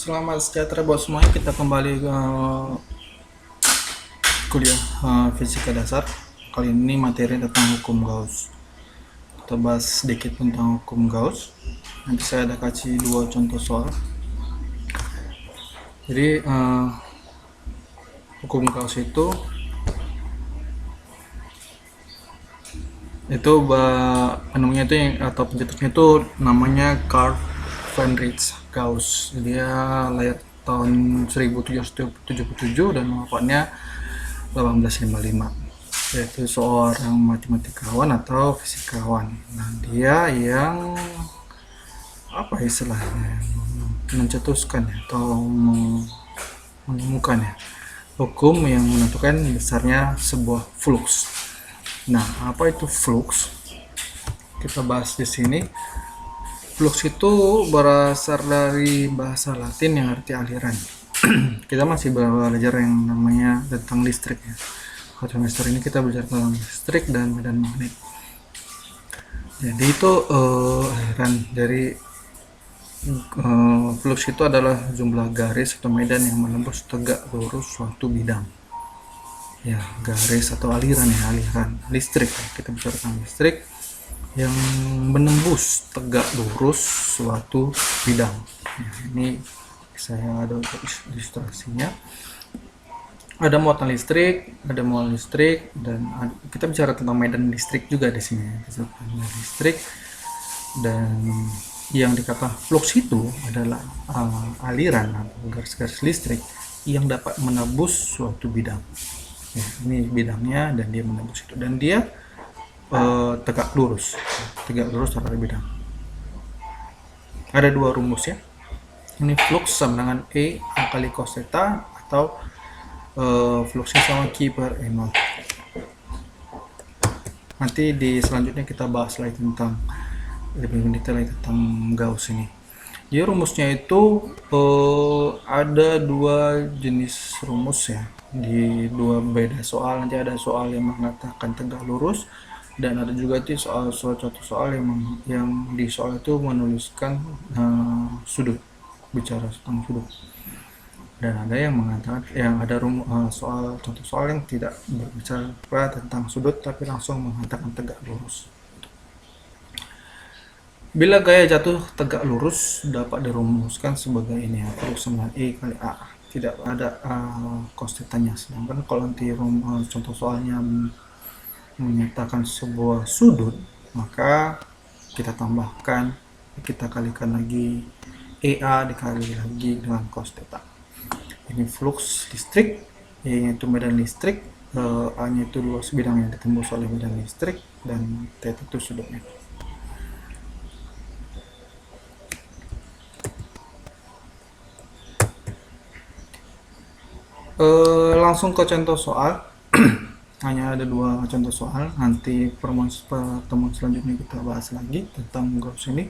Selamat sejahtera buat semuanya. Kita kembali ke kuliah fisika dasar. Kali ini materi tentang hukum Gauss. Kita bahas sedikit tentang hukum Gauss. Nanti saya ada kasih dua contoh soal. Jadi hukum Gauss itu penemunya itu atau pencetusnya itu namanya Carl Friedrich Gauss. Dia lahir tahun 1777 dan wafatnya 1855, yaitu seorang matematikawan atau fisikawan. Nah, dia yang istilahnya mencetuskan atau menemukan hukum yang menentukan besarnya sebuah flux. Nah, apa itu flux? Kita bahas di sini. Flux itu berasal dari bahasa Latin yang arti aliran. Kita masih belajar yang namanya tentang listrik ya. Pada semester ini kita belajar tentang listrik dan medan magnet. Jadi itu aliran dari flux itu adalah jumlah garis atau medan yang menembus tegak lurus suatu bidang. Ya, garis atau aliran listrik. Kita bicara tentang listrik yang menembus tegak lurus suatu bidang. Ya, ini saya ada ilustrasinya. Ada muatan listrik, ada muatan listrik, dan kita bicara tentang medan listrik juga di sini. Medan listrik, dan yang dikata flux itu adalah aliran atau garis-garis listrik yang dapat menembus suatu bidang. Ya, ini bidangnya dan dia menembus itu, dan dia tegak lurus terhadap bidang. Ada dua rumus ya. Ini flux sama dengan E kali cos theta, atau fluxnya sama Q per E0. Nanti di selanjutnya kita bahas lagi tentang lebih mendetail lagi tentang Gauss ini. Jadi rumusnya itu ada dua jenis rumus ya, di dua beda soal. Nanti ada soal yang mengatakan tegak lurus, dan ada juga di contoh soal yang di soal itu menuliskan sudut, bicara tentang sudut. Dan ada yang mengatakan contoh soal yang tidak berbicara tentang sudut tapi langsung mengatakan tegak lurus. Bila gaya jatuh tegak lurus dapat dirumuskan sebagai ini ya, flux sama E kali A. Tidak ada cos theta-nya. Sedangkan kalau nanti contoh soalnya menyatakan sebuah sudut, maka kita tambahkan, kita kalikan lagi EA dikali lagi dengan cos theta. Ini flux listrik, E itu medan listrik, A-nya itu luas bidang yang ditembus oleh medan listrik, dan theta itu sudutnya. Langsung ke contoh soal. Hanya ada dua contoh soal. Nanti pertemuan selanjutnya kita bahas lagi tentang Gauss ini.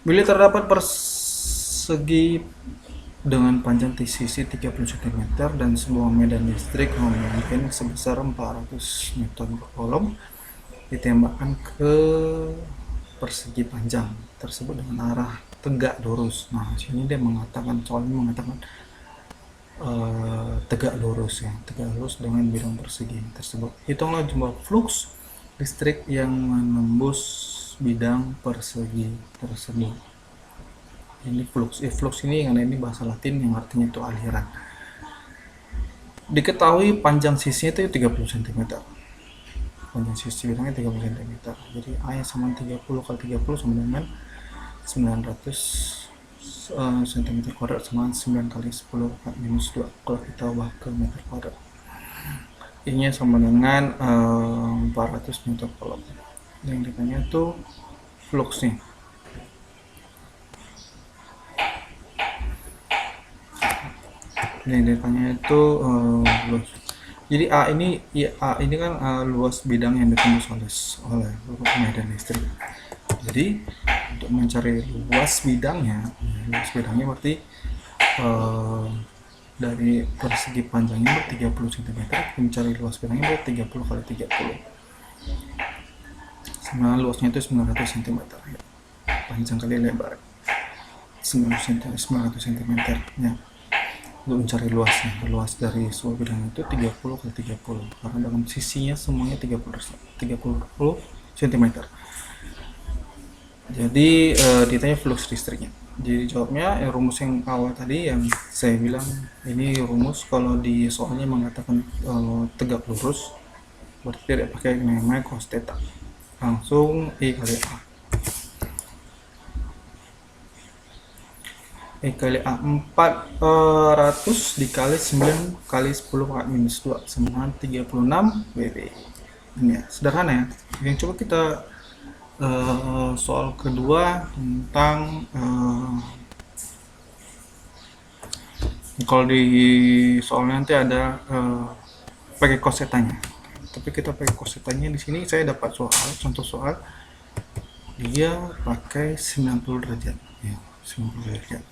Bila terdapat persegi dengan panjang sisi 30 cm dan sebuah medan listrik mungkin sebesar 400 Newton per coulomb ditembakkan ke persegi panjang tersebut dengan arah tegak lurus. Nah, sini dia mengatakan tegak lurus dengan bidang persegi tersebut. Hitunglah jumlah flux listrik yang menembus bidang persegi tersebut. Ini flux ini bahasa Latin yang artinya itu aliran. Diketahui panjang sisinya itu 30 cm. Panjang sisi bidangnya 30 cm. Jadi A sama 30 kali 30 sama dengan 900 cm kuadrat, sama 9 kali 10 minus 2 kalau kita ubah ke meter kuadrat. Ini sama dengan 400 meter coulomb. Yang ditanya itu fluxnya. Yang ditanya itu luas. Jadi A ini kan luas bidang yang ditembus oleh medan listrik. Jadi untuk mencari luas bidangnya berarti dari persegi panjangnya 30 cm, mencari luas bidangnya berarti 30 kali 30. Sebenarnya luasnya itu 900 cm, panjang kali lebar. 900 cm ya, untuk mencari luasnya. Luas dari sebuah bidang itu 30 kali 30, karena dalam sisinya semuanya 30 cm. Jadi ditanya flux listriknya. Jadi jawabnya rumus yang awal tadi yang saya bilang, ini rumus kalau di soalnya mengatakan tegak lurus, berarti tidak pakai namanya cos theta, langsung E kali A. E kali A 400 dikali 9 kali 10 pangkat minus 2 sama 36 WB. Ini ya, sederhana ya. Yang coba kita soal kedua tentang kalau di soalnya nanti ada pakai kosetanya, tapi kita pakai kosetanya di sini. Saya dapat contoh soal dia pakai 90 derajat ya, 90 derajat.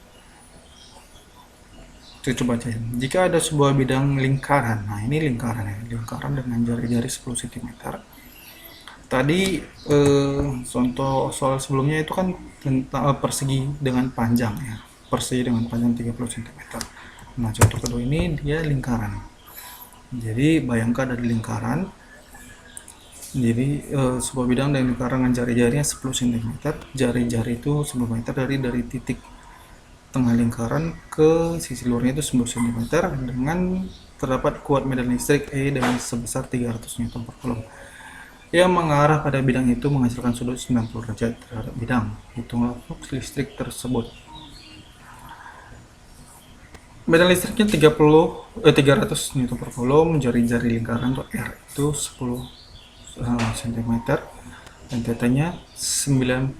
Kita coba aja. Jika ada sebuah bidang lingkaran, nah ini lingkaran ya, lingkaran dengan jari-jari 10 cm. Tadi contoh soal sebelumnya itu kan tentang persegi dengan panjang ya, persegi dengan panjang 30 cm. Nah contoh kedua ini dia lingkaran. Jadi bayangkan ada lingkaran, jadi sebuah bidang dengan lingkaran dengan jari-jarinya 10 cm. Jari-jari itu 10 meter dari titik tengah lingkaran ke sisi luarnya itu 10 cm, dengan terdapat kuat medan listrik E dengan sebesar 300 Nm/Coulomb yang mengarah pada bidang itu menghasilkan sudut 90 derajat terhadap bidang. Hitunglah flux listrik tersebut. Medan listriknya 300 Nm/Coulomb, jari-jari lingkaran untuk R itu 10 cm, dan tetanya 90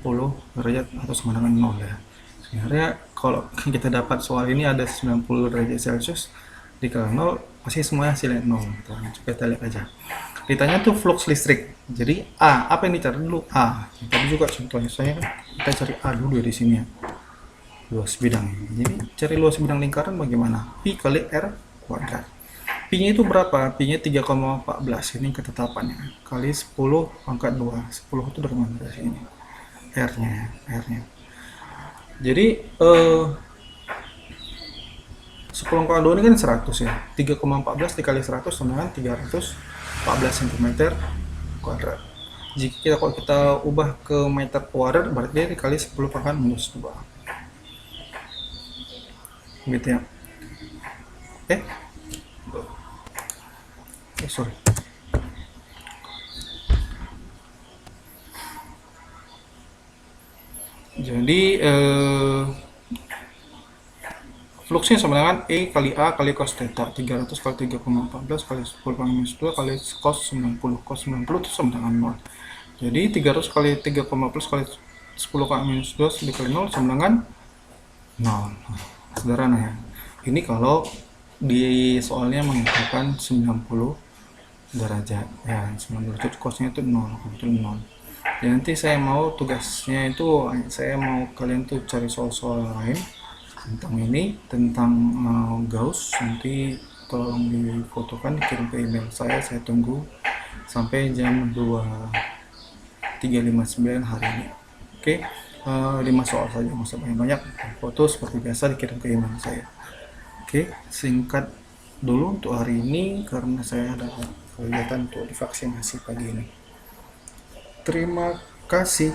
derajat atau sama dengan 0 ya. Sebenarnya kalau kita dapat soal ini ada 90 derajat Celcius dikali 0, pasti semuanya hasilnya 0 gitu. Coba kita lihat aja. Ditanya tuh flux listrik. Jadi A, apa yang dicari dulu? A. Tadi juga contohnya saya kan kita cari A dulu ya di sini ya. Luas bidang. Jadi cari luas bidang lingkaran bagaimana? Pi kali R kuadrat. Pi-nya itu berapa? Pi-nya 3,14. Ini ketetapannya. Kali 10 pangkat 2. 10 itu dari mana? Dari sini. R-nya. Jadi 10 pangkat 2 ini kan 100 ya. 3,14 dikali 100 sama dengan 314 cm kuadrat. Jika kalau kita ubah ke meter kuadrat, berarti dia dikali 10 pangkat minus 2. Gitu ya. Sorry. Jadi fluxnya sama dengan E kali A kali cos theta. 300 kali 3,14 kali 10 pangkat minus 2 kali cos 90. Cos 90 itu sama dengan 0. Jadi 300 kali 3,14 kali 10 pangkat minus 2 dikali 0 sama dengan 0. Sederhana ya. Ini kalau di soalnya mengatakan 90 derajat ya, 90 derajat cosnya itu 0, itu 0. Ya, nanti saya mau tugasnya itu saya mau kalian tuh cari soal-soal lain tentang ini, tentang Gauss. Nanti tolong difotokan, dikirim ke email saya tunggu sampai jam 2.359 hari ini. Oke. 5 soal saja, nggak usah banyak-banyak. Foto seperti biasa dikirim ke email saya. Oke, singkat dulu untuk hari ini karena saya ada kegiatan untuk divaksinasi pagi ini. Terima kasih.